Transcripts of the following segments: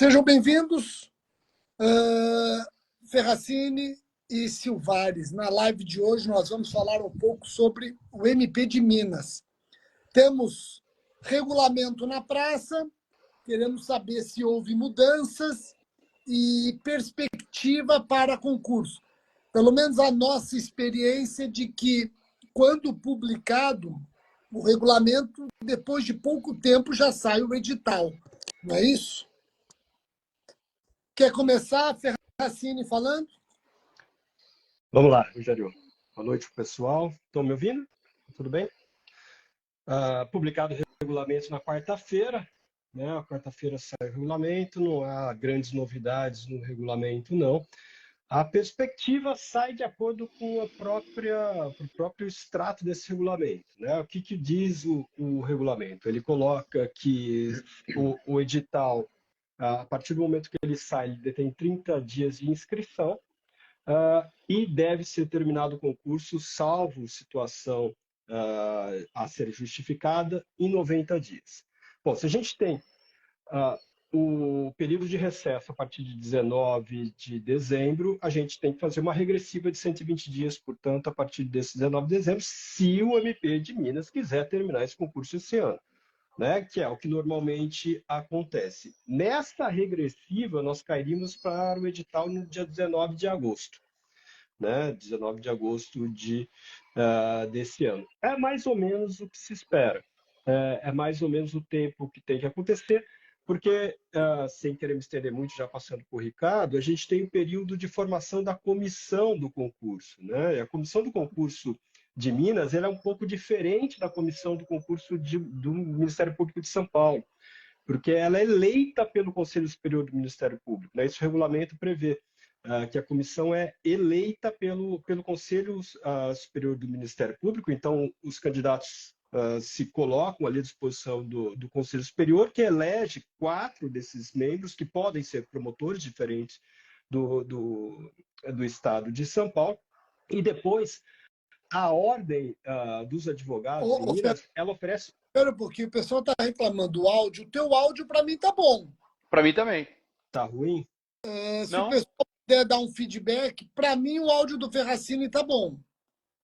Sejam bem-vindos, Ferracini e Silvares. Na live de hoje nós vamos falar um pouco sobre o MP de Minas. Temos regulamento na praça, queremos saber se houve mudanças e perspectiva para concurso. Pelo menos a nossa experiência de que, quando publicado o regulamento, depois de pouco tempo já sai o edital. Não é isso? Quer começar, Ferracini, falando? Vamos lá, Rogério. Boa noite, pessoal. Estão me ouvindo? Tudo bem? Publicado o regulamento na quarta-feira, né? A quarta-feira sai o regulamento, não há grandes novidades no regulamento, não. A perspectiva sai de acordo com o próprio extrato desse regulamento, né? O que diz o regulamento? Ele coloca que o edital, a partir do momento que ele sai, ele detém 30 dias de inscrição, e deve ser terminado o concurso, salvo situação a ser justificada, em 90 dias. Bom, se a gente tem o período de recesso a partir de 19 de dezembro, a gente tem que fazer uma regressiva de 120 dias, portanto, a partir desse 19 de dezembro, se o MP de Minas quiser terminar esse concurso esse ano, né? Que é o que normalmente acontece. Nesta regressiva, nós cairíamos para o edital no dia 19 de agosto. Né, 19 de agosto desse ano. É mais ou menos o que se espera. É mais ou menos o tempo que tem que acontecer, porque, sem querer me estender muito, já passando por Ricardo, a gente tem o período de formação da comissão do concurso. Né? E a comissão do concurso de Minas ela é um pouco diferente da comissão do concurso do Ministério Público de São Paulo, porque ela é eleita pelo Conselho Superior do Ministério Público. Né? Isso o regulamento prevê. Que a comissão é eleita pelo Conselho Superior do Ministério Público, então os candidatos se colocam ali à disposição do Conselho Superior, que elege 4 desses membros, que podem ser promotores diferentes do Estado de São Paulo, e depois a Ordem dos Advogados de Minas, ela oferece... Espera um pouquinho, o pessoal está reclamando do áudio. O teu áudio, para mim, tá bom. Para mim também. Tá ruim? Se o pessoal puder dar um feedback, para mim o áudio do Ferracini tá bom.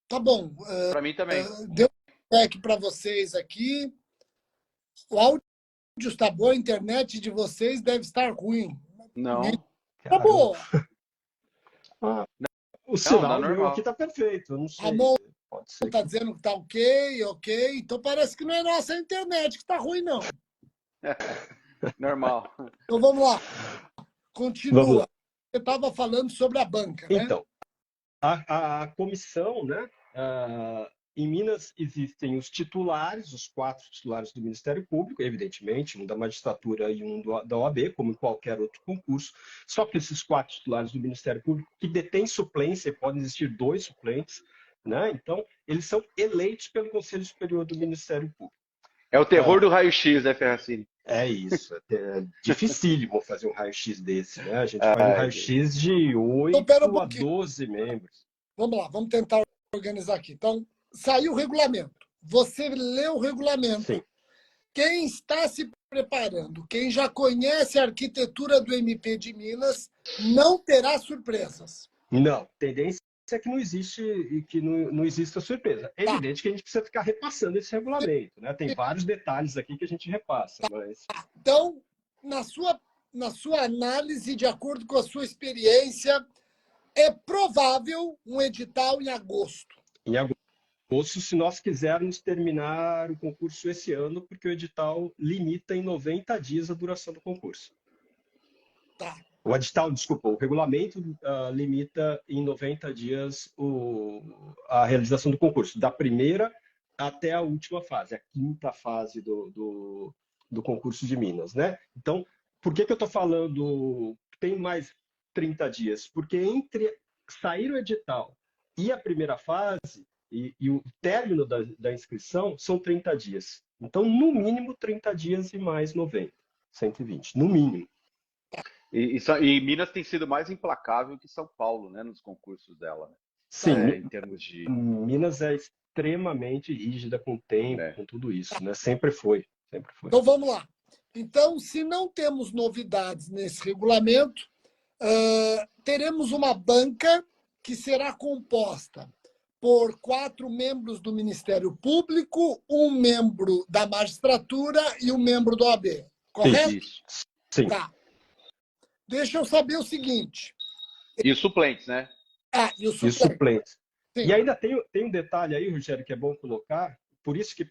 Tá bom. Para mim também. Deu um feedback para vocês aqui. O áudio está bom, a internet de vocês deve estar ruim. Não. Tá bom. O sinal meu aqui tá perfeito, eu não sei. Ramon Pode ser está dizendo que tá ok. Então parece que não é nossa internet que tá ruim, não. Normal. Então vamos lá. Continua. Vamos lá. Você estava falando sobre a banca, né? Então, a comissão, né? Em Minas existem os titulares, os 4 titulares do Ministério Público, evidentemente, um da magistratura e um da OAB, como em qualquer outro concurso. Só que esses 4 titulares do Ministério Público, que detêm suplência, podem existir 2 suplentes, né? Então, eles são eleitos pelo Conselho Superior do Ministério Público. É o terror do raio-x, né, Ferracini? É isso, é dificílimo fazer um raio-x desse, né? A gente faz um raio-x de 8 a 12 membros. Vamos lá, vamos tentar organizar aqui. Então, saiu o regulamento. Você leu o regulamento. Sim. Quem está se preparando, quem já conhece a arquitetura do MP de Minas, não terá surpresas. Não, tendência é que não existe e que não exista surpresa. É evidente que a gente precisa ficar repassando esse regulamento, né? Tem vários detalhes aqui que a gente repassa, mas... Então, na sua análise, de acordo com a sua experiência, é provável um edital em agosto. Em agosto, se nós quisermos terminar o concurso esse ano, porque o edital limita em 90 dias a duração do concurso. Tá. O edital, desculpa, o regulamento limita em 90 dias a realização do concurso, da primeira até a última fase, a 5ª fase do concurso de Minas, né? Então, por que eu estou falando tem mais 30 dias? Porque entre sair o edital e a primeira fase e o término da inscrição são 30 dias. Então, no mínimo, 30 dias e mais 90, 120, no mínimo. E Minas tem sido mais implacável que São Paulo, né, nos concursos dela. Né? Sim, em termos de... Minas é extremamente rígida com o tempo, com tudo isso, né? Sempre foi. Então vamos lá. Então, se não temos novidades nesse regulamento, teremos uma banca que será composta por 4 membros do Ministério Público, 1 membro da magistratura e 1 membro do OAB. Correto? Isso. Sim. Tá. Deixa eu saber o seguinte. E os suplentes, né? E os E os suplentes. suplentes. Sim. E ainda tem um detalhe aí, Rogério, que é bom colocar, por isso que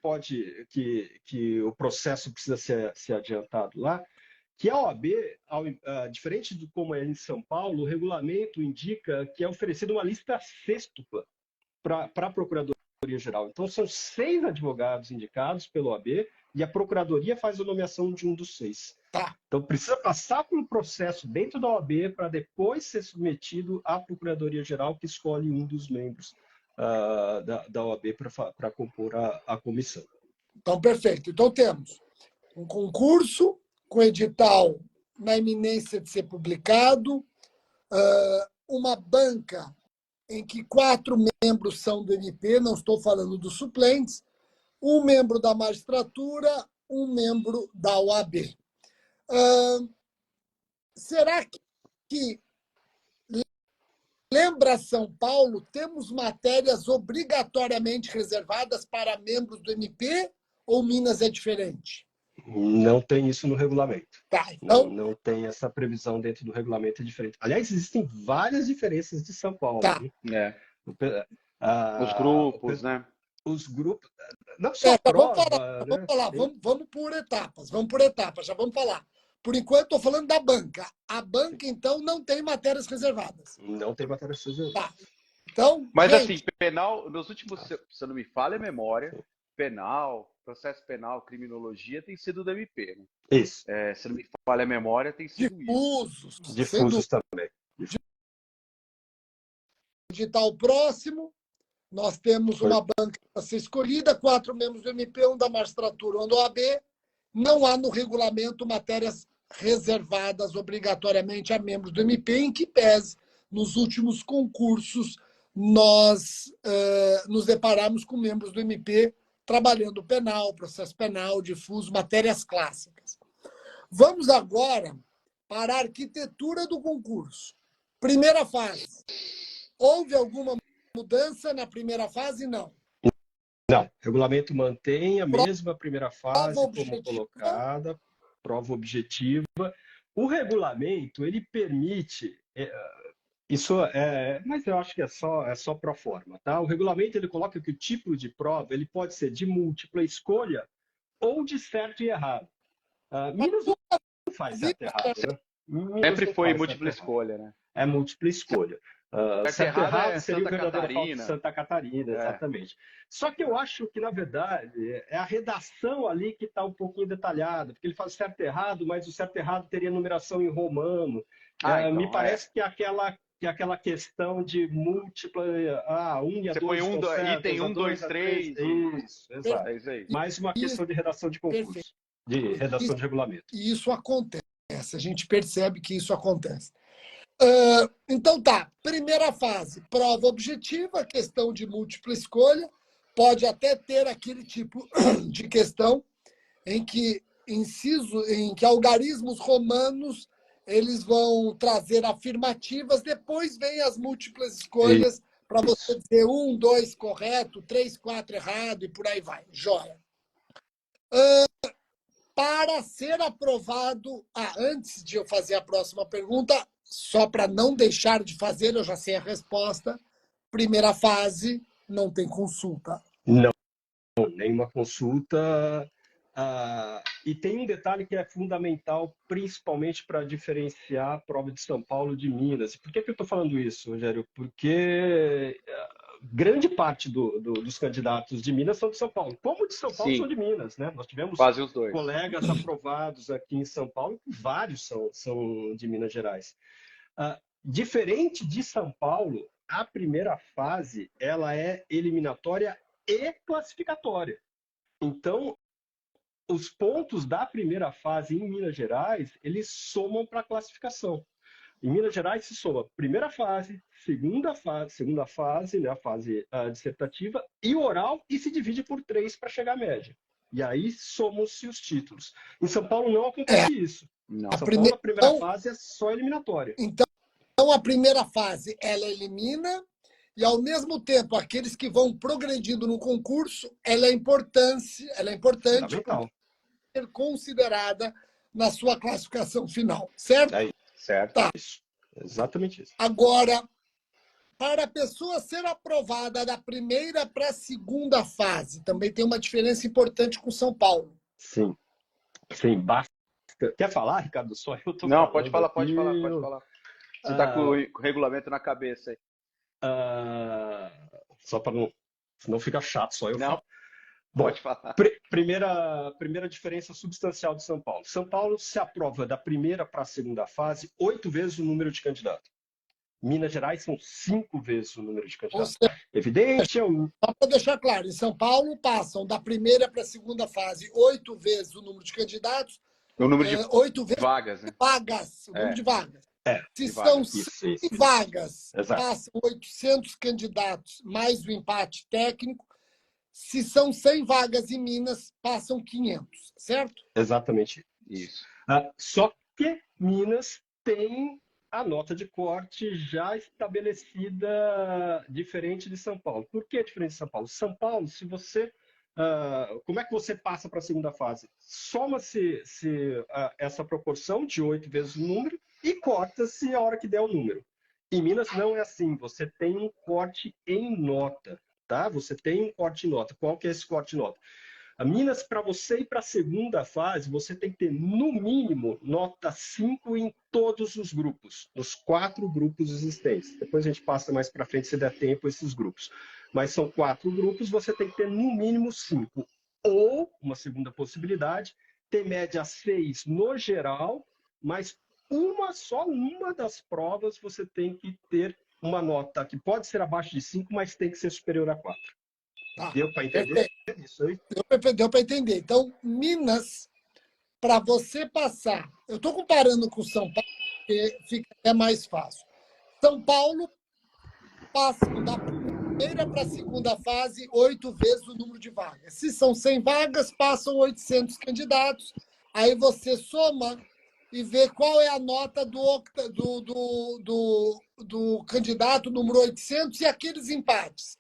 que o processo precisa ser adiantado lá, que a OAB, diferente de como é em São Paulo, o regulamento indica que é oferecida uma lista sêxtupla para a Procuradoria-Geral. Então, são 6 advogados indicados pela OAB e a Procuradoria faz a nomeação de um dos 6. Tá. Então, precisa passar por um processo dentro da OAB para depois ser submetido à Procuradoria-Geral, que escolhe um dos membros da OAB para compor a comissão. Então, perfeito. Então, temos um concurso com edital na iminência de ser publicado, uma banca em que 4 membros são do MP, não estou falando dos suplentes, 1 membro da magistratura, 1 membro da OAB. Será que, lembra São Paulo, temos matérias obrigatoriamente reservadas para membros do MP ou Minas é diferente? Não tem isso no regulamento. Tá, então... Não tem essa previsão dentro do regulamento, é diferente. Aliás, existem várias diferenças de São Paulo. Tá. Os grupos, né? Os grupos, não só prova, vamos falar. Vamos por etapas, já vamos falar. Por enquanto, estou falando da banca. A banca, então, não tem matérias reservadas. Não tem matérias reservadas. Tá. Então, mas, gente... assim, penal, nos últimos, se eu não me falha a memória, penal, processo penal, criminologia, tem sido do MP, né? Isso. Se não me falha a memória, tem sido difusos, isso. Difusos também. Digital próximo, nós temos uma banca a ser escolhida, 4 membros do MP, 1 da magistratura, 1 do OAB. Não há no regulamento matérias reservadas obrigatoriamente a membros do MP, em que pese, nos últimos concursos, nós nos deparamos com membros do MP trabalhando penal, processo penal, difuso, matérias clássicas. Vamos agora para a arquitetura do concurso. Primeira fase. Houve alguma mudança na primeira fase? Não. Não, o regulamento mantém a mesma primeira fase como colocada, prova objetiva. O regulamento, ele permite, mas eu acho que é só pro forma, tá? O regulamento, ele coloca que o tipo de prova, ele pode ser de múltipla escolha ou de certo e errado. Minas não faz certo e errado, né? Sempre foi múltipla escolha, né? É múltipla escolha. Certo errado seria o verdadeiro falso de Santa Catarina, exatamente. Só que eu acho que, na verdade, é a redação ali que está um pouquinho detalhada, porque ele faz certo e errado, mas o certo e errado teria numeração em romano. Então, me parece que aquela questão de múltipla, e a você 2 põe item 1, 2, 3. Isso, exato. É isso aí. Mais uma questão de redação de concurso, de redação de regulamento. E isso acontece, a gente percebe que isso acontece. Então tá, primeira fase, prova objetiva, questão de múltipla escolha, pode até ter aquele tipo de questão em que algarismos romanos eles vão trazer afirmativas, depois vem as múltiplas escolhas para você dizer 1, 2 correto, 3, 4 errado e por aí vai. Joia. Para ser aprovado, antes de eu fazer a próxima pergunta, só para não deixar de fazer, eu já sei a resposta. Primeira fase, não tem consulta. Não, nenhuma consulta. E tem um detalhe que é fundamental, principalmente para diferenciar a prova de São Paulo de Minas. Por que eu estou falando isso, Rogério? Porque grande parte dos candidatos de Minas são de São Paulo. Como de São Paulo são de Minas, né? Nós tivemos quase os dois colegas aprovados aqui em São Paulo, vários são de Minas Gerais. Diferente de São Paulo, a primeira fase ela é eliminatória e classificatória. Então, os pontos da primeira fase em Minas Gerais, eles somam para a classificação. Em Minas Gerais se soma primeira fase, segunda fase, né, a fase dissertativa, e oral, e se divide por 3 para chegar à média. E aí somam-se os títulos. Em São Paulo não acontece isso. Não. São Paulo, a primeira fase é só eliminatória. Então, a primeira fase, ela elimina, e, ao mesmo tempo, aqueles que vão progredindo no concurso, ela é importante Fundamental. ser considerada na sua classificação final, certo? É isso. Certo. Tá. Isso. Exatamente isso. Agora, para a pessoa ser aprovada da primeira para a segunda fase, também tem uma diferença importante com São Paulo. Sim. Sim, basta. Quer falar, Ricardo? Só eu tô Não, falando pode falar, aqui. pode falar. Você está com o regulamento na cabeça aí. Só para não... Senão fica chato, só eu Não, falo. Bom, pode falar. primeira diferença substancial de São Paulo. São Paulo se aprova da primeira para a segunda fase 8 vezes o número de candidatos. Minas Gerais são 5 vezes o número de Ou candidatos. seja, Evidente, só para deixar claro, em São Paulo passam da primeira para a segunda fase 8 vezes o número de candidatos, O número de 8 vezes vagas, né? vagas, o número de vagas. Se de são vagas. 100 vagas, Exato. passam 800 candidatos, mais o empate técnico. Se são 100 vagas em Minas, passam 500, certo? Exatamente. Isso. Só que Minas tem a nota de corte já estabelecida diferente de São Paulo. Por que diferente de São Paulo? São Paulo, se você... como é que você passa para a segunda fase? Soma-se essa proporção de 8 vezes o número e corta-se a hora que der o número. Em Minas não é assim, você tem um corte em nota, tá? Você tem um corte em nota. Qual que é esse corte em nota? A Minas, para você ir para a segunda fase, você tem que ter, no mínimo, nota 5 em todos os grupos, nos 4 grupos existentes. Depois a gente passa mais para frente, se der tempo, esses grupos. Mas são 4 grupos, você tem que ter, no mínimo, 5. Ou, uma segunda possibilidade, ter média 6 no geral, mas só uma das provas você tem que ter uma nota que pode ser abaixo de 5, mas tem que ser superior a 4. Tá. Deu para entender isso aí? Deu para entender. Então, Minas, para você passar, eu estou comparando com São Paulo, porque fica até mais fácil. São Paulo passam da primeira para a segunda fase 8 vezes o número de vagas. Se são 100 vagas, passam 800 candidatos. Aí você soma e vê qual é a nota do candidato número 800 e aqueles empates.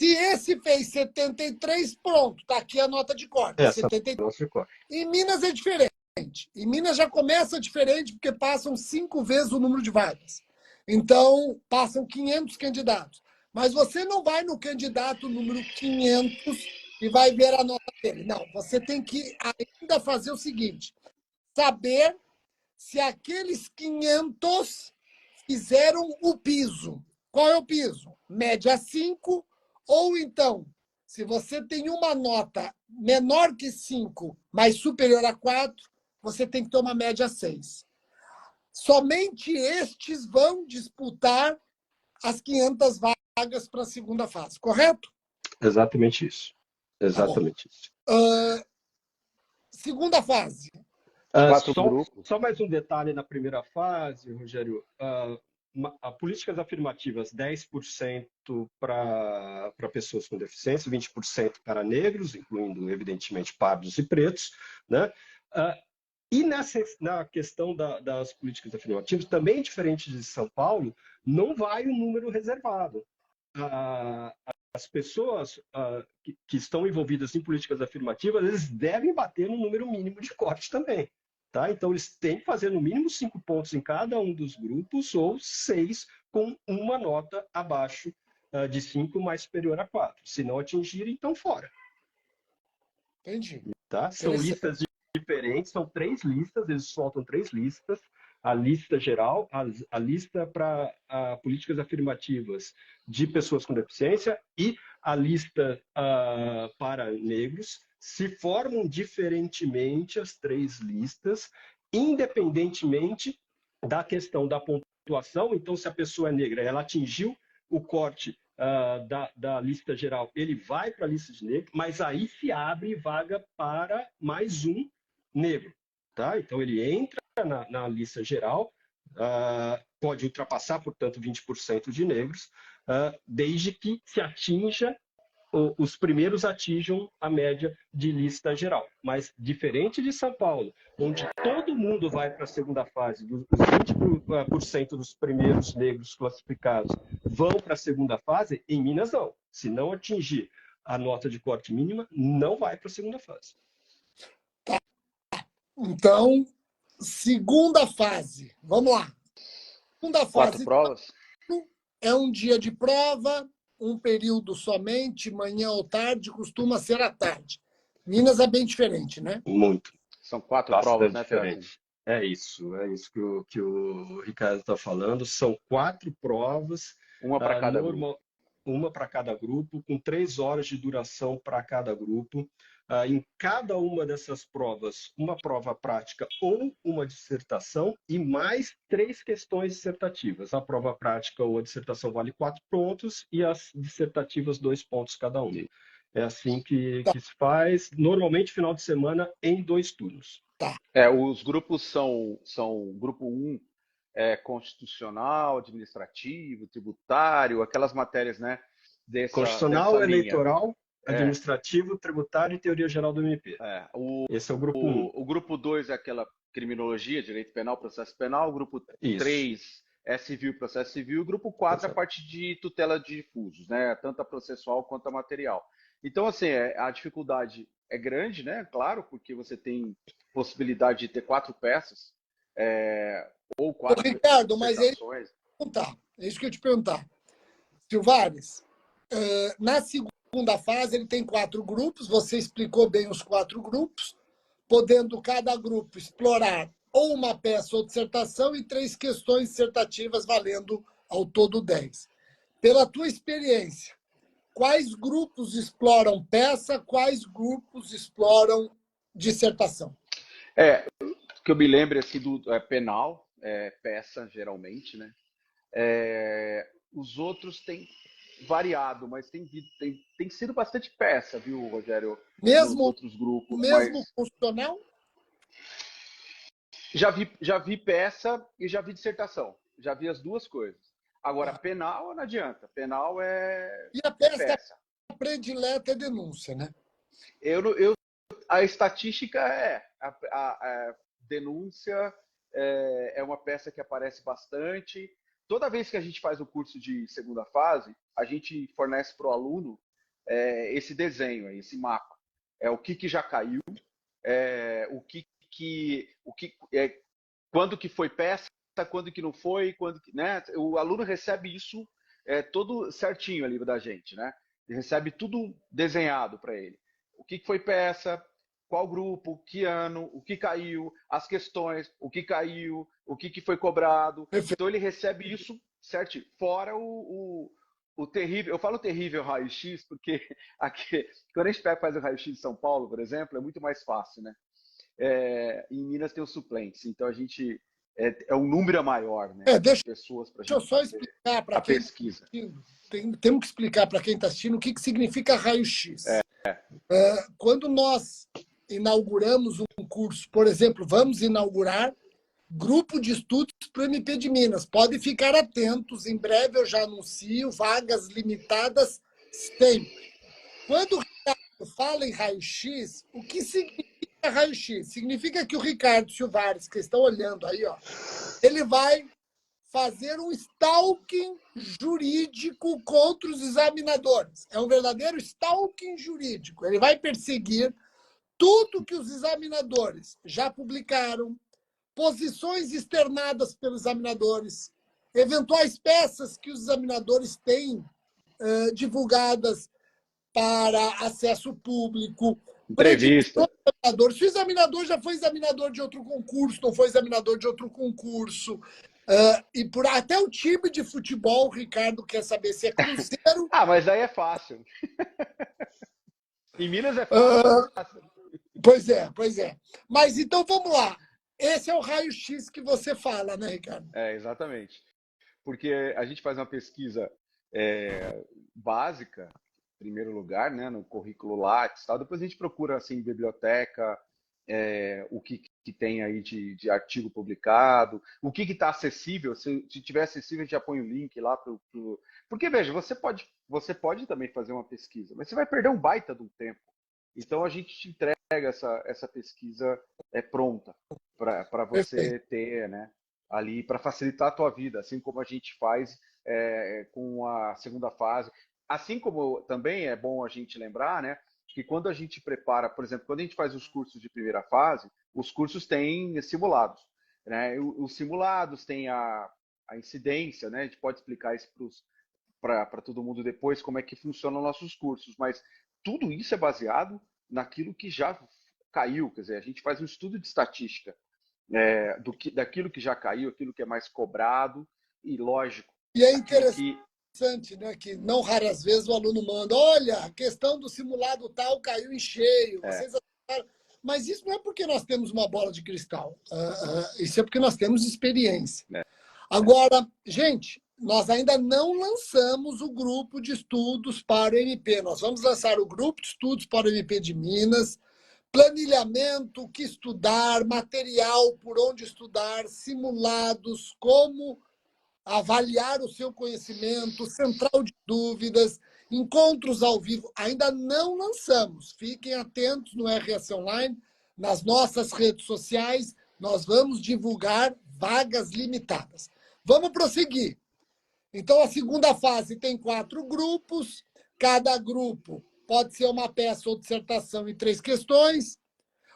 Se esse fez 73, pronto, está aqui a nota de corte. Essa 73. nota de corte. Em Minas é diferente. Em Minas já começa diferente, porque passam 5 vezes o número de vagas. Então, passam 500 candidatos. Mas você não vai no candidato número 500 e vai ver a nota dele. Não, você tem que ainda fazer o seguinte: saber se aqueles 500 fizeram o piso. Qual é o piso? Média 5, ou então, se você tem uma nota menor que 5, mas superior a 4, você tem que ter uma média 6. Somente estes vão disputar as 500 vagas para a segunda fase, correto? Exatamente isso. Exatamente isso. Segunda fase. 4 grupos. Só mais um detalhe na primeira fase, Rogério. Políticas afirmativas, 10% para pessoas com deficiência, 20% para negros, incluindo, evidentemente, pardos e pretos, né? E na questão das políticas afirmativas, também diferente de São Paulo, não vai o número reservado. As pessoas que estão envolvidas em políticas afirmativas, eles devem bater no número mínimo de corte também. Tá? Então, eles têm que fazer no mínimo 5 pontos em cada um dos grupos, ou 6 com uma nota abaixo de 5, mais superior a 4. Se não atingirem, então fora. Entendi. Tá? São listas diferentes, são 3 listas, eles soltam 3 listas. A lista geral, a lista para políticas afirmativas de pessoas com deficiência e a lista para negros. Se formam diferentemente as 3 listas, independentemente da questão da pontuação. Então, se a pessoa é negra, ela atingiu o corte da lista geral, ele vai para a lista de negro, mas aí se abre vaga para mais um negro. Tá? Então, ele entra na lista geral, pode ultrapassar, portanto, 20% de negros, desde que se atinja os primeiros atinjam a média de lista geral. Mas, diferente de São Paulo, onde todo mundo vai para a segunda fase, os 20% dos primeiros negros classificados vão para a segunda fase, em Minas não. Se não atingir a nota de corte mínima, não vai para a segunda fase. Então, segunda fase. Vamos lá. Segunda 4 fase provas? é um dia de prova, um período somente, manhã ou tarde, costuma ser à tarde. Minas é bem diferente, né? Muito. São 4 Bastante provas, né, Teófilo? diferente. É isso que o Ricardo está falando. São 4 provas, Uma para cada grupo. uma para cada grupo, com 3 horas de duração para cada grupo. Em cada uma dessas provas, uma prova prática ou uma dissertação e mais 3 questões dissertativas. A prova prática ou a dissertação vale 4 pontos e as dissertativas 2 pontos cada uma. É assim que se faz, normalmente final de semana em 2 turnos. Os grupos são grupo 1 constitucional, administrativo, tributário, aquelas matérias, né? Constitucional, dessa linha. Eleitoral, administrativo, tributário e teoria geral do MP. Esse é o grupo 1. O grupo 2 é aquela criminologia, direito penal, processo penal. O grupo 3 é civil, processo civil. O grupo 4 é a parte de tutela de difusos, né? Tanto a processual quanto a material. Então, assim, a dificuldade é grande, né? Claro, porque você tem possibilidade de ter 4 peças, ou 4 Ricardo, mas é isso que eu te perguntar. Silvares, na segunda fase ele tem 4 grupos, você explicou bem os 4 grupos, podendo cada grupo explorar ou uma peça ou dissertação e 3 questões dissertativas valendo ao todo 10. Pela tua experiência, quais grupos exploram peça, quais grupos exploram dissertação? Que eu me lembro assim, do penal, peça geralmente, né? Os outros têm variado, mas tem sido bastante peça, viu, Rogério? Nos outros grupos. Mesmo constitucional? Já vi peça e já vi dissertação. Já vi as duas coisas. Agora, penal não adianta. Penal E a peça predileta é denúncia, né? A estatística a denúncia é uma peça que aparece bastante. Toda vez que a gente faz o curso de segunda fase, a gente fornece para o aluno esse desenho, esse mapa. O que já caiu, quando que foi peça, quando que não foi, né? O aluno recebe isso todo certinho ali da gente, né? Ele recebe tudo desenhado para ele. O que foi peça, qual grupo, que ano, o que caiu, as questões, o que caiu, o que foi cobrado. Então ele recebe isso certinho. Fora o terrível, eu falo terrível raio-x, porque aqui, quando a gente faz o raio-x de São Paulo, por exemplo, é muito mais fácil, né? Em Minas tem os suplentes, então a gente um número maior, né? Deixa pessoas para eu só explicar para quem pesquisa. Temos que explicar para quem está assistindo o que significa raio-x. Quando nós inauguramos um curso, por exemplo, vamos inaugurar grupo de estudos para o MP de Minas. Podem ficar atentos, em breve eu já anuncio, vagas limitadas sempre. Quando o Ricardo fala em raio-x, o que significa raio-x? Significa que o Ricardo Silvares, que estão olhando aí, ele vai fazer um stalking jurídico contra os examinadores. É um verdadeiro stalking jurídico. Ele vai perseguir tudo que os examinadores já publicaram, posições externadas pelos examinadores, eventuais peças que os examinadores têm divulgadas para acesso público, entrevista. Se o examinador já foi examinador de outro concurso, não foi examinador de outro concurso, e por até o time de futebol, o Ricardo quer saber se é Cruzeiro. Mas aí é fácil. Em Minas é fácil. Pois é. Mas então vamos lá. Esse é o raio-x que você fala, né, Ricardo? Exatamente. Porque a gente faz uma pesquisa básica, em primeiro lugar, né, no currículo Lattes, tal. Depois a gente procura assim, em biblioteca, o que que tem aí de artigo publicado, o que está acessível. Se tiver acessível, a gente já põe o link lá Porque, veja, você pode também fazer uma pesquisa, mas você vai perder um baita de um tempo. Então, a gente te entrega essa pesquisa pronta para Perfeito. você ter, né, ali, para facilitar a tua vida, assim como a gente faz com a segunda fase. Assim como também é bom a gente lembrar, né, que quando a gente prepara, por exemplo, quando a gente faz os cursos de primeira fase, os cursos têm simulados, né? Os simulados têm a incidência, né? A gente pode explicar isso para todo mundo depois como é que funcionam nossos cursos, mas tudo isso é baseado naquilo que já caiu, quer dizer, a gente faz um estudo de estatística daquilo que já caiu, aquilo que é mais cobrado e lógico, E é aquilo que interessante, né, que não raras vezes o aluno manda, olha, a questão do simulado tal caiu em cheio, vocês acertaram. Mas isso não é porque nós temos uma bola de cristal, isso é porque nós temos experiência. Agora, gente, nós ainda não lançamos o grupo de estudos para o MP. Nós vamos lançar o grupo de estudos para o MP de Minas, planilhamento, o que estudar, material, por onde estudar, simulados, como avaliar o seu conhecimento, central de dúvidas, encontros ao vivo. Ainda não lançamos. Fiquem atentos no RS Online, nas nossas redes sociais. Nós vamos divulgar vagas limitadas. Vamos prosseguir. Então, a segunda fase tem 4 grupos. Cada grupo pode ser uma peça ou dissertação em 3 questões.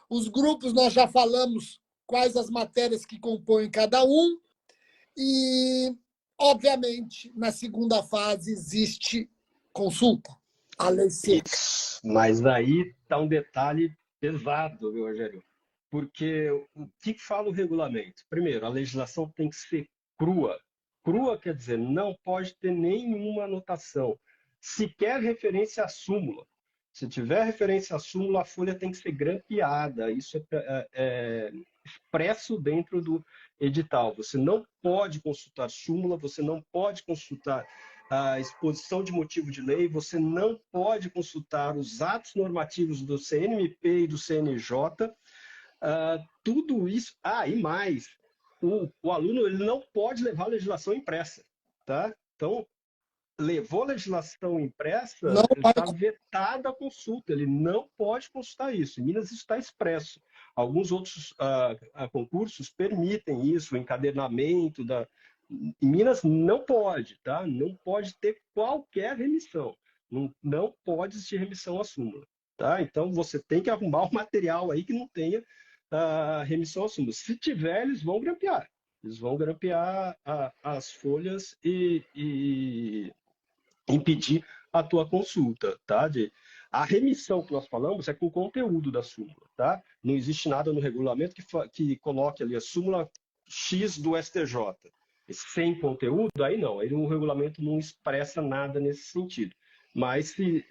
Os grupos, nós já falamos quais as matérias que compõem cada um. E, obviamente, na segunda fase existe consulta, a lei seca. Isso. Mas aí está um detalhe pesado, viu, Rogério? Porque o que fala o regulamento? Primeiro, a legislação tem que ser crua. Crua quer dizer, não pode ter nenhuma anotação, sequer referência à súmula. Se tiver referência à súmula, a folha tem que ser grampeada. Isso é expresso dentro do edital. Você não pode consultar súmula, você não pode consultar a exposição de motivo de lei, você não pode consultar os atos normativos do CNMP e do CNJ, tudo isso. E mais, o aluno ele não pode levar a legislação impressa, tá? Então, levou a legislação impressa, Não vai. está vetada a consulta, ele não pode consultar isso. Em Minas isso está expresso. Alguns outros concursos permitem isso, o encadernamento Em Minas não pode, tá? Não pode ter qualquer remissão. Não pode existir remissão à súmula, tá? Então você tem que arrumar um material aí que não tenha remissão à súmula. Se tiver, eles vão grampear. Eles vão grampear as folhas e impedir a tua consulta, tá? A remissão que nós falamos é com o conteúdo da súmula, tá? Não existe nada no regulamento que coloque ali a súmula X do STJ. Sem conteúdo, aí não. Aí o regulamento não expressa nada nesse sentido. Mas se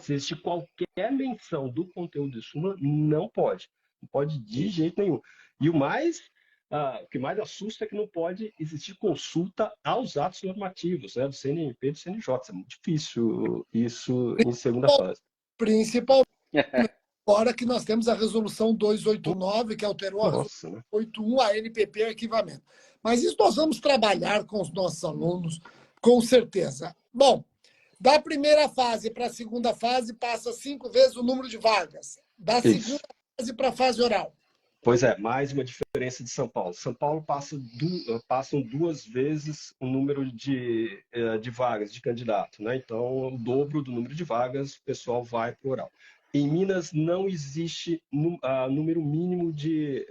existe qualquer menção do conteúdo de súmula, não pode. Não pode de jeito nenhum. E o que mais assusta é que não pode existir consulta aos atos normativos, né, do CNMP e do CNJ. É muito difícil isso em segunda fase. Principalmente agora que nós temos a resolução 289, que alterou a resolução 81, a NPP arquivamento. Mas isso nós vamos trabalhar com os nossos alunos, com certeza. Bom, da primeira fase para a segunda fase, passa 5 vezes o número de vagas. Da segunda fase para a fase oral. Pois é, mais uma diferença de São Paulo. São Paulo passam 2 vezes o número de vagas de candidato, né? Então, o dobro do número de vagas, o pessoal vai para o oral. Em Minas não existe número mínimo de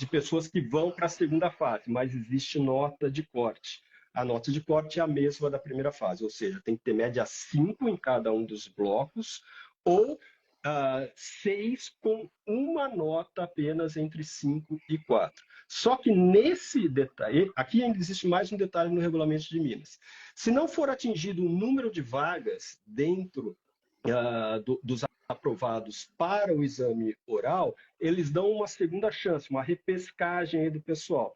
pessoas que vão para a segunda fase, mas existe nota de corte. A nota de corte é a mesma da primeira fase, ou seja, tem que ter média 5 em cada um dos blocos, ou 6 com uma nota apenas entre 5 e 4. Só que nesse detalhe, aqui ainda existe mais um detalhe no regulamento de Minas. Se não for atingido o número de vagas dentro dos aprovados para o exame oral, eles dão uma segunda chance, uma repescagem aí do pessoal.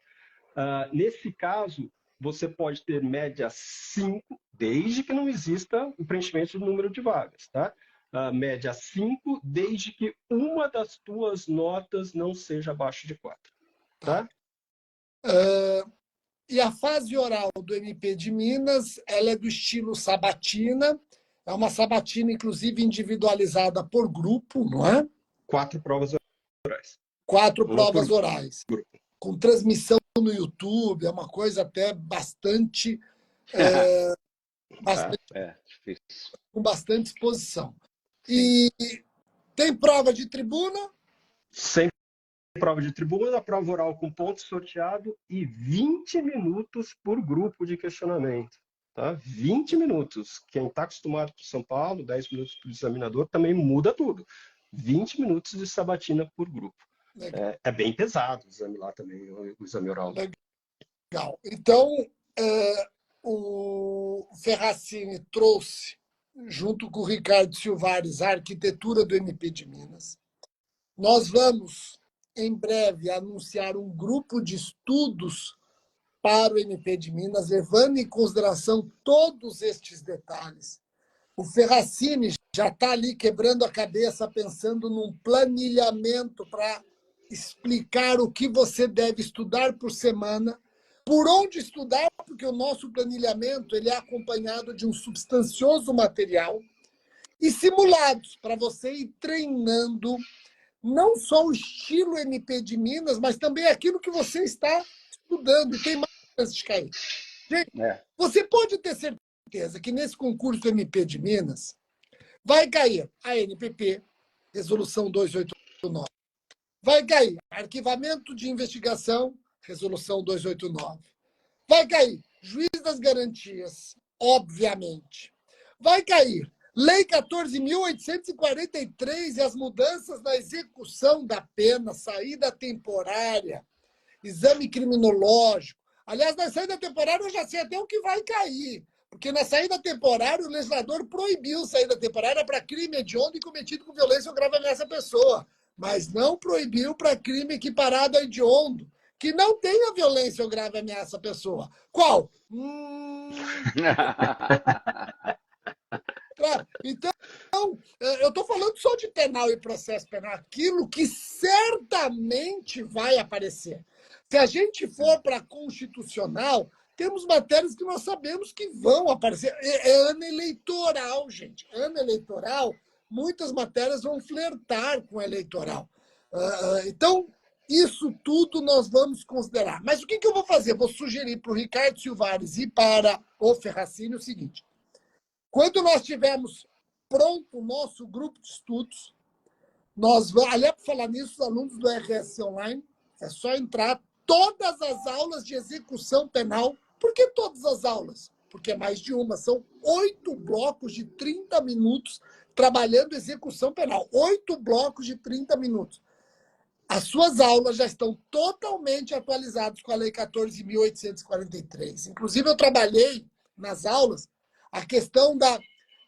Nesse caso, você pode ter média 5, desde que não exista o preenchimento do número de vagas, tá? média 5, desde que uma das tuas notas não seja abaixo de 4. Tá? E a fase oral do MP de Minas, ela é do estilo sabatina, é uma sabatina, inclusive, individualizada por grupo, não é? 4 provas orais. 4 provas orais. Com transmissão no YouTube, é uma coisa até bastante... com bastante exposição. E tem prova de tribuna? Sem prova de tribuna, prova oral com ponto sorteado e 20 minutos por grupo de questionamento. Tá? 20 minutos. Quem está acostumado com São Paulo, 10 minutos para o examinador, também muda tudo. 20 minutos de sabatina por grupo. É bem pesado o exame lá também, o exame oral. Legal. Então, o Ferracini trouxe, junto com o Ricardo Silvares, a arquitetura do MP de Minas. Nós vamos, em breve, anunciar um grupo de estudos para o MP de Minas, levando em consideração todos estes detalhes. O Ferracini já está ali quebrando a cabeça, pensando num planilhamento para explicar o que você deve estudar por semana, por onde estudar, porque o nosso planilhamento ele é acompanhado de um substancioso material, e simulados, para você ir treinando não só o estilo MP de Minas, mas também aquilo que você está estudando, e tem mais chance de cair. Gente, você pode ter certeza que nesse concurso do MP de Minas vai cair a NPP, Resolução 289. Vai cair arquivamento de investigação, Resolução 289. Vai cair juiz das garantias, obviamente. Vai cair Lei 14.843 e as mudanças na execução da pena, saída temporária, exame criminológico. Aliás, na saída temporária eu já sei até o que vai cair, porque na saída temporária o legislador proibiu saída temporária para crime hediondo e cometido com violência ou grave ameaça à pessoa, mas não proibiu para crime equiparado a hediondo, que não tenha violência ou grave ameaça à pessoa. Qual? Então, eu estou falando só de penal e processo penal, aquilo que certamente vai aparecer. Se a gente for para constitucional, temos matérias que nós sabemos que vão aparecer. É ano eleitoral, gente. Ano eleitoral, muitas matérias vão flertar com o eleitoral. Então, isso tudo nós vamos considerar. Mas o que eu vou fazer? Vou sugerir para o Ricardo Silvares e para o Ferracini o seguinte. Quando nós tivermos pronto o nosso grupo de estudos, nós vamos, aliás, para falar nisso, os alunos do RS Online, é só entrar todas as aulas de execução penal. Por que todas as aulas? Porque é mais de uma. São 8 blocos de 30 minutos trabalhando execução penal. 8 blocos de 30 minutos. As suas aulas já estão totalmente atualizadas com a Lei 14.843. Inclusive, eu trabalhei nas aulas a questão da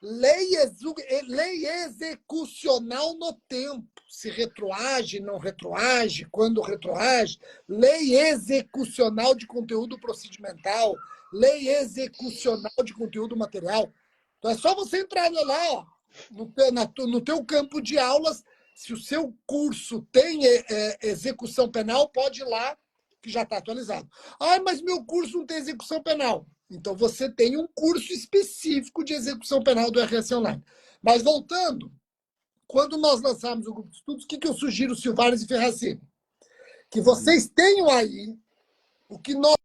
lei execucional no tempo. Se retroage, não retroage, quando retroage. Lei execucional de conteúdo procedimental. Lei execucional de conteúdo material. Então, é só você entrar lá, ó, no teu campo de aulas. Se o seu curso tem execução penal, pode ir lá, que já está atualizado. Mas meu curso não tem execução penal. Então, você tem um curso específico de execução penal do RS Online. Mas, voltando, quando nós lançarmos o grupo de estudos, o que eu sugiro, Silvares e Ferracini? Que vocês tenham aí o que nós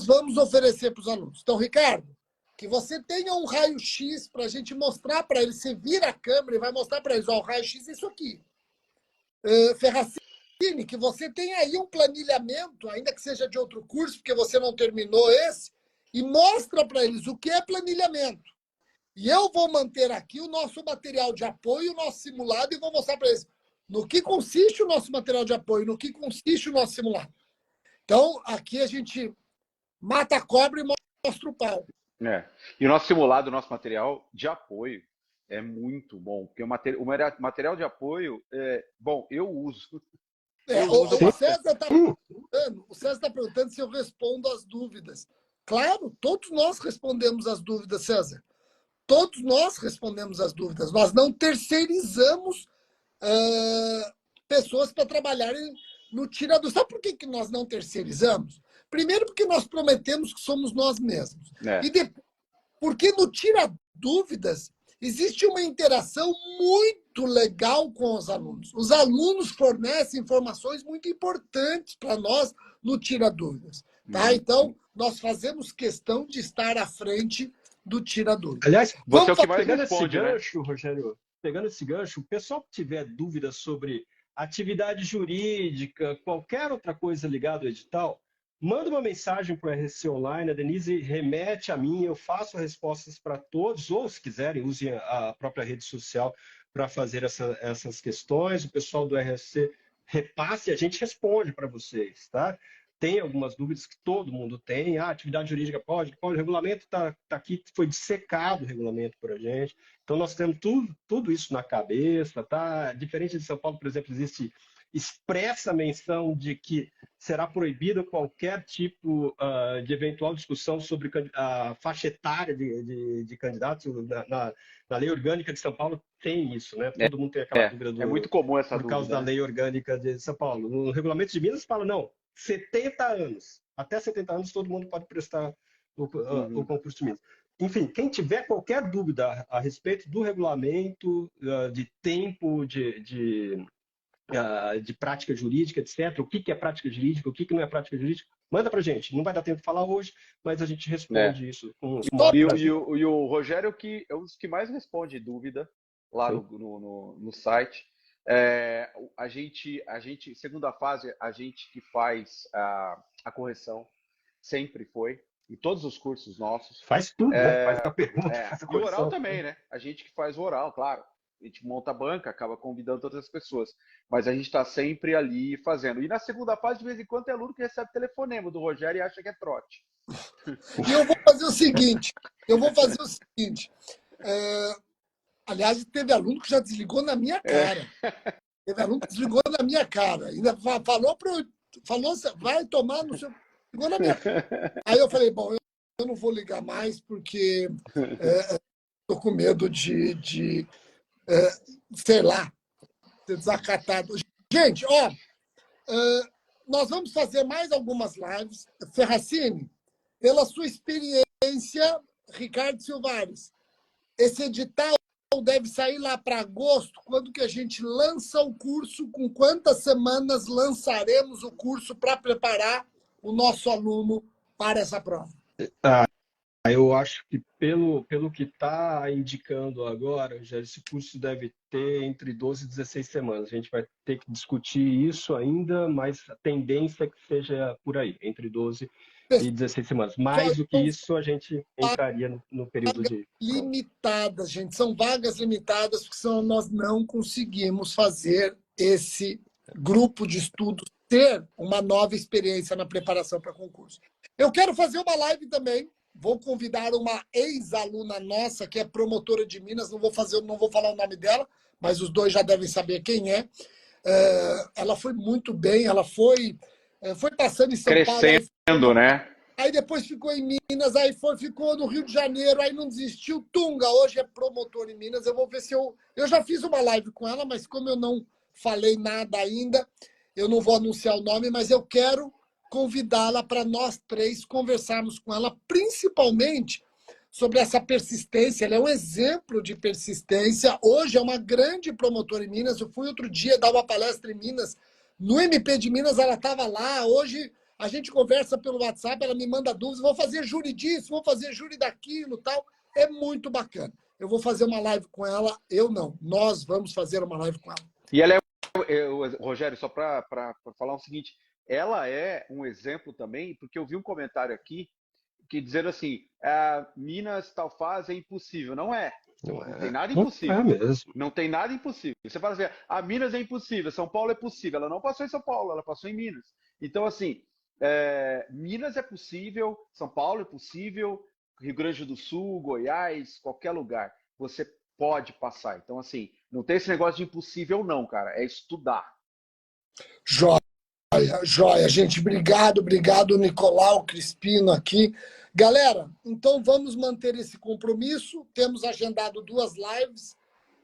vamos oferecer para os alunos. Então, Ricardo, que você tenha um raio-x para a gente mostrar para eles. Você vira a câmera e vai mostrar para eles, o raio-x é isso aqui. Ferracini, que você tenha aí um planilhamento, ainda que seja de outro curso, porque você não terminou esse, e mostra para eles o que é planilhamento. E eu vou manter aqui o nosso material de apoio, o nosso simulado, e vou mostrar para eles no que consiste o nosso material de apoio, no que consiste o nosso simulado. Então, aqui a gente mata a cobra e mostra o pau. E o nosso simulado, o nosso material de apoio é muito bom, porque o material de apoio, eu uso. O César está perguntando se eu respondo às dúvidas. Claro, todos nós respondemos às dúvidas, César. todos nós respondemos as dúvidas. Nós não terceirizamos pessoas para trabalharem no Tira Dúvidas. Sabe por que nós não terceirizamos? Primeiro, porque nós prometemos que somos nós mesmos. E depois, porque no Tira Dúvidas existe uma interação muito legal com os alunos. Os alunos fornecem informações muito importantes para nós no Tira Dúvidas. Tá? Então, nós fazemos questão de estar à frente do Tira Dúvidas. Aliás, você é o que mais pegando responde, esse gancho, Rogério, pegando esse gancho, o pessoal que tiver dúvidas sobre atividade jurídica, qualquer outra coisa ligada ao edital, manda uma mensagem para o RC Online, a Denise remete a mim, eu faço respostas para todos, ou se quiserem, usem a própria rede social para fazer essas questões, o pessoal do RC repasse e a gente responde para vocês, tá? Tem algumas dúvidas que todo mundo tem. Atividade jurídica pode, o regulamento está aqui, foi dissecado o regulamento por a gente. Então, nós temos tudo isso na cabeça, tá? Diferente de São Paulo, por exemplo, existe expressa menção de que será proibido qualquer tipo de eventual discussão sobre a faixa etária de candidatos. Na lei orgânica de São Paulo tem isso, né? Todo mundo tem aquela dúvida é muito comum essa por dúvida, causa da lei orgânica de São Paulo. No regulamento de Minas fala, não, 70 anos. Até 70 anos todo mundo pode prestar o concurso de Minas. Enfim, quem tiver qualquer dúvida a respeito do regulamento, de tempo, de prática jurídica, etc., o que é prática jurídica, o que não é prática jurídica, manda pra gente. Não vai dar tempo de falar hoje, mas a gente responde isso. E o Rogério que é um dos que mais responde dúvida lá no site. A gente, segunda fase, a gente que faz a correção, sempre foi, em todos os cursos nossos. Faz tudo, né? Faz a pergunta, faz a correção. E o oral também, né? A gente que faz o oral, claro. A gente monta a banca, acaba convidando todas as pessoas. Mas a gente está sempre ali fazendo. E na segunda fase, de vez em quando, tem aluno que recebe telefonema do Rogério e acha que é trote. E eu vou fazer o seguinte. Aliás, teve aluno que já desligou na minha cara. Teve aluno que desligou na minha cara. Ainda falou, vai tomar no seu... Ligou na minha cara. Aí eu falei, bom, eu não vou ligar mais porque estou com medo de sei lá, ser desacatado. Gente, nós vamos fazer mais algumas lives. Ferracini, pela sua experiência, Ricardo Silvares, esse edital deve sair lá para agosto, quando que a gente lança o curso, com quantas semanas lançaremos o curso para preparar o nosso aluno para essa prova? Eu acho que pelo que está indicando agora, já esse curso deve ter entre 12 e 16 semanas. A gente vai ter que discutir isso ainda, mas a tendência é que seja por aí, entre 12 e 16 semanas. Mais do que isso, a gente entraria no período de... Limitadas, gente. São vagas limitadas, porque senão nós não conseguimos fazer esse grupo de estudos ter uma nova experiência na preparação para concurso. Eu quero fazer uma live também. Vou convidar uma ex-aluna nossa, que é promotora de Minas, não vou falar o nome dela, mas os dois já devem saber quem é. Ela foi muito bem, ela foi passando em São Paulo. Crescendo, né? Aí depois ficou em Minas, aí ficou no Rio de Janeiro, aí não desistiu. Tunga, hoje é promotor em Minas. Eu vou ver se eu já fiz uma live com ela, mas como eu não falei nada ainda, eu não vou anunciar o nome, mas eu quero convidá-la para nós três conversarmos com ela, principalmente sobre essa persistência. Ela é um exemplo de persistência. Hoje é uma grande promotora em Minas. Eu fui outro dia dar uma palestra em Minas. No MP de Minas, ela estava lá. Hoje a gente conversa pelo WhatsApp, ela me manda dúvidas. Vou fazer júri disso, vou fazer júri daquilo, tal. É muito bacana. Eu vou fazer uma live com ela. Eu não. Nós vamos fazer uma live com ela. E ela Rogério, só para falar o seguinte, ela é um exemplo também, porque eu vi um comentário aqui que dizendo assim, Minas tal fase é impossível. Não é. Não tem nada impossível. Não é mesmo. Não tem nada impossível. Você fala assim, Minas é impossível, São Paulo é possível. Ela não passou em São Paulo, ela passou em Minas. Então, assim, Minas é possível, São Paulo é possível, Rio Grande do Sul, Goiás, qualquer lugar. Você pode passar. Então, assim, não tem esse negócio de impossível não, cara. É estudar. Joia, gente. Obrigado, Nicolau Crispino aqui. Galera, então vamos manter esse compromisso. Temos agendado 2 lives.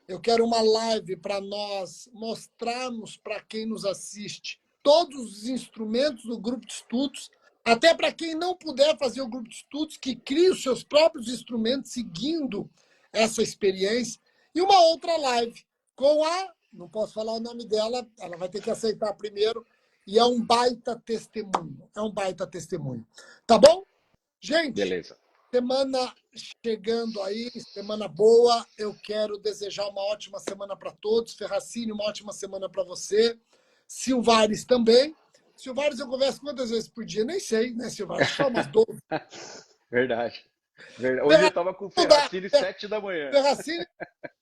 Eu quero uma live para nós mostrarmos para quem nos assiste todos os instrumentos do grupo de estudos, até para quem não puder fazer o grupo de estudos, que crie os seus próprios instrumentos seguindo essa experiência. E uma outra live com não posso falar o nome dela, ela vai ter que aceitar primeiro, e é um baita testemunho. É um baita testemunho. Tá bom? Gente, Beleza. Semana chegando aí, semana boa. Eu quero desejar uma ótima semana para todos. Ferracini, uma ótima semana para você. Silvares também. Silvares, eu converso quantas vezes por dia? Nem sei, né, Silvares? Só umas 12. Verdade. Hoje eu estava com o Ferracini 7 da manhã. Ferracini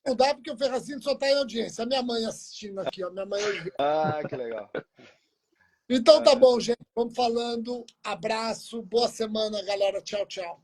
não dá, porque o Ferracini só está em audiência. A minha mãe assistindo aqui, ó. Minha mãe hoje. Ah, que legal. Então tá bom, gente. Vamos falando. Abraço. Boa semana, galera. Tchau, tchau.